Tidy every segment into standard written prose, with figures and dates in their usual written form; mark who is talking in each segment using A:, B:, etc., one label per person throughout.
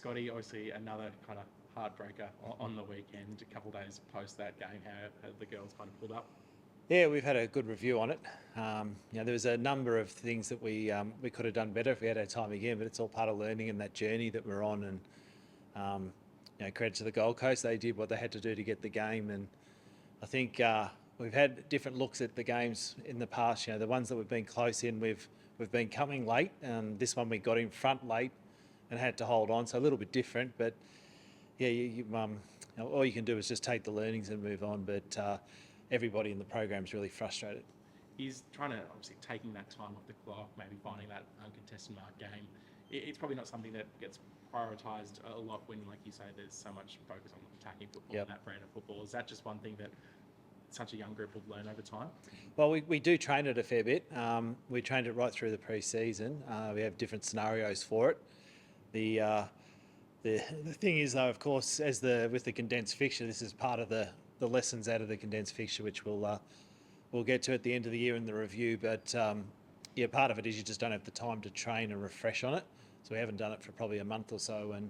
A: Scotty, obviously another kind of heartbreaker on the weekend. A couple of days post that game, how the girls kind of pulled up.
B: Yeah, we've had a good review on it. There was a number of things that we could have done better if we had our time again, but it's all part of learning and that journey that we're on. And credit to the Gold Coast, they did what they had to do to get the game. And I think we've had different looks at the games in the past. The ones that we've been close in, we've been coming late. This one we got in front late and had to hold on, so a little bit different. But yeah, all you can do is just take the learnings and move on. But everybody in the program is really frustrated.
A: He's trying to, obviously, taking that time off the clock, maybe finding that uncontested mark game. It's probably not something that gets prioritised a lot when, like you say, there's so much focus on attacking football and that brand of football. Is that just one thing that such a young group will learn over time?
B: Well, we do train it a fair bit. We trained it right through the pre-season. We have different scenarios for it. The thing is, though, of course, with the condensed fixture, this is part of the lessons out of the condensed fixture, which we'll get to at the end of the year in the review. But part of it is you just don't have the time to train and refresh on it. So we haven't done it for probably a month or so, and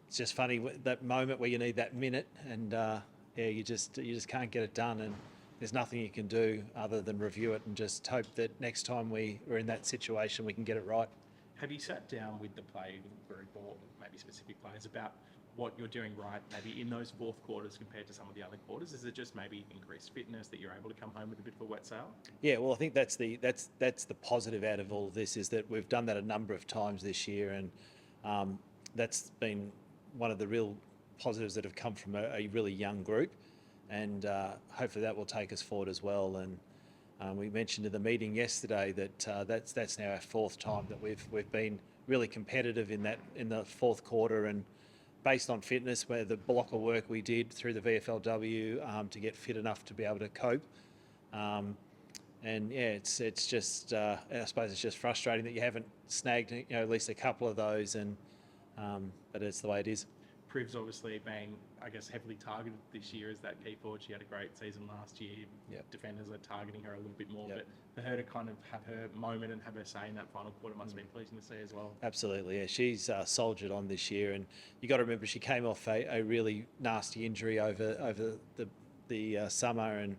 B: it's just funny that moment where you need that minute, and you just can't get it done, and there's nothing you can do other than review it and just hope that next time we're in that situation we can get it right.
A: Have you sat down with the playing group or maybe specific players about what you're doing right, maybe in those fourth quarters compared to some of the other quarters? Is it just maybe increased fitness that you're able to come home with a bit of a wet sail?
B: Yeah, well, I think that's the positive out of all of this, is that we've done that a number of times this year, and that's been one of the real positives that have come from a really young group, and hopefully that will take us forward as well. And we mentioned in the meeting yesterday that that's now our fourth time that we've been really competitive in the fourth quarter, and based on fitness, where the block of work we did through the VFLW to get fit enough to be able to cope. It's just I suppose it's just frustrating that you haven't snagged at least a couple of those, but it's the way it is.
A: Priv's obviously being, I guess, heavily targeted this year as that key forward. She had a great season last year.
B: Yep.
A: Defenders are targeting her a little bit more,
B: Yep.
A: but for her to kind of have her moment and have her say in that final quarter must have been pleasing to see as well.
B: Absolutely, yeah. She's soldiered on this year, and you got to remember she came off a really nasty injury over the summer, and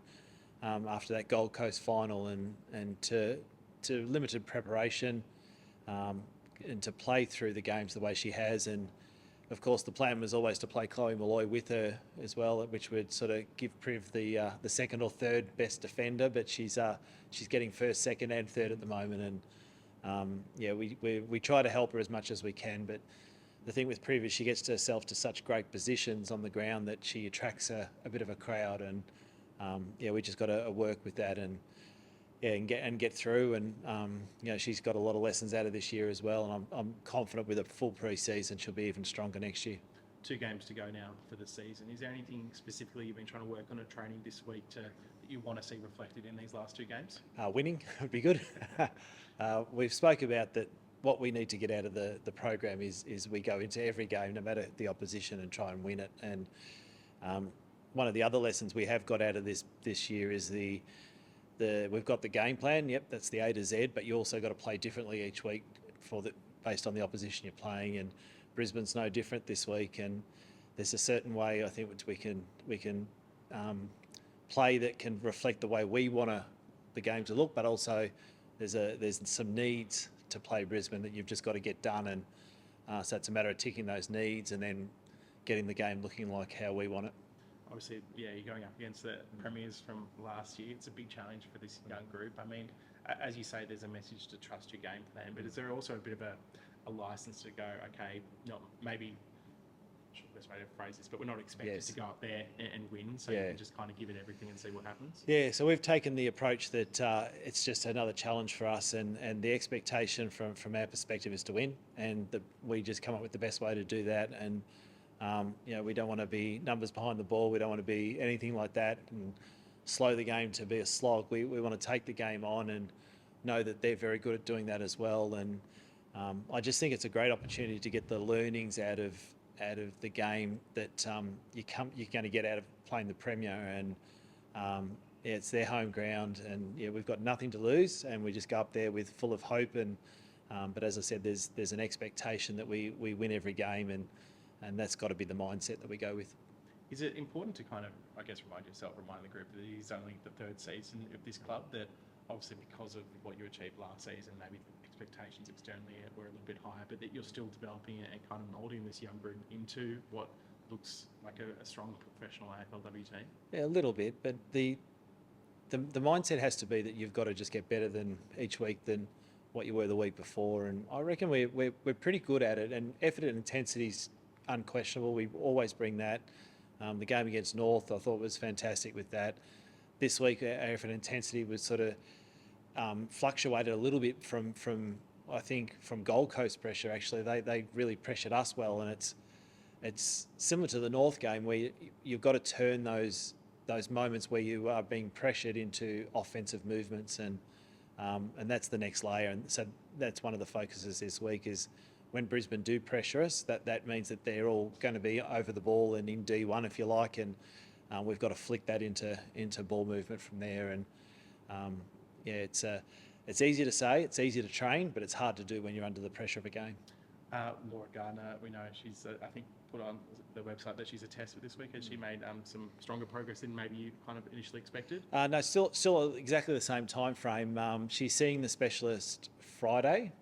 B: after that Gold Coast final, and to limited preparation, and to play through the games the way she has. And of course, the plan was always to play Chloe Malloy with her as well, which would sort of give Priv the second or third best defender. But she's getting first, second, and third at the moment, and we try to help her as much as we can. But the thing with Priv is she gets herself to such great positions on the ground that she attracts a bit of a crowd, and we just got to work with that and get through. And she's got a lot of lessons out of this year as well, and I'm confident with a full pre-season she'll be even stronger next year.
A: 2 games to go now for the season. Is there anything specifically you've been trying to work on at training this week that you want to see reflected in these last 2 games?
B: Winning would be good. We've spoke about that. What we need to get out of the program is we go into every game, no matter the opposition, and try and win it. And one of the other lessons we have got out of this year is we've got the game plan. Yep, that's the A to Z, but you also got to play differently each week based on the opposition you're playing. And Brisbane's no different this week. And there's a certain way I think which we can play that can reflect the way we want the game to look, but also there's some needs to play Brisbane that you've just got to get done. And so it's a matter of ticking those needs and then getting the game looking like how we want it.
A: Obviously, you're going up against the premiers from last year. It's a big challenge for this young group. I mean, as you say, there's a message to trust your game plan, but is there also a bit of a license to go, okay, not maybe, I'm sure the best way to phrase this, but we're not expected to go up there and win, so you can just kind of give it everything and see what happens?
B: Yeah, so we've taken the approach that it's just another challenge for us, and the expectation from our perspective is to win, and we just come up with the best way to do that. And we don't want to be numbers behind the ball. We don't want to be anything like that and slow the game to be a slog. We want to take the game on and know that they're very good at doing that as well. And I just think it's a great opportunity to get the learnings out of the game that you're going to get out of playing the Premier. And it's their home ground, and we've got nothing to lose, and we just go up there with full of hope. And but as I said, there's an expectation that we win every game, and and that's got to be the mindset that we go with.
A: Is it important to kind of, I guess, remind the group that it is only the third season of this club, that obviously because of what you achieved last season, maybe expectations externally were a little bit higher, but that you're still developing and kind of moulding this young group into what looks like a strong professional AFLW team?
B: Yeah, a little bit, but the mindset has to be that you've got to just get better than each week than what you were the week before, and I reckon we're pretty good at it, and effort and intensity is unquestionable. We always bring that. The game against North, I thought, was fantastic with that. This week, our effort and intensity was sort of fluctuated a little bit from I think from Gold Coast pressure. Actually, they really pressured us well, and it's similar to the North game where you've got to turn those moments where you are being pressured into offensive movements, and that's the next layer. And so that's one of the focuses this week is when Brisbane do pressure us, that means that they're all going to be over the ball and in D1, if you like, and we've got to flick that into ball movement from there. And it's easy to say, it's easy to train, but it's hard to do when you're under the pressure of a game.
A: Laura Gardner, we know she's, I think, put on the website that she's a test for this week. Has she made some stronger progress than maybe you kind of initially expected?
B: No, still exactly the same time frame. She's seeing the specialist Friday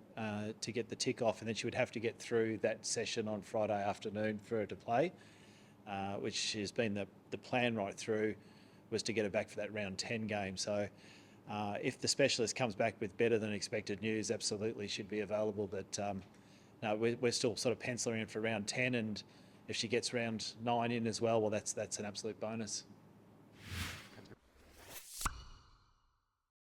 B: to get the tick off, and then she would have to get through that session on Friday afternoon for her to play, which has been the plan right through, was to get her back for that round 10 game. So if the specialist comes back with better than expected news, absolutely should be available. But no, we're still sort of penciling in for round 10, and if she gets round 9 in as well, that's an absolute bonus.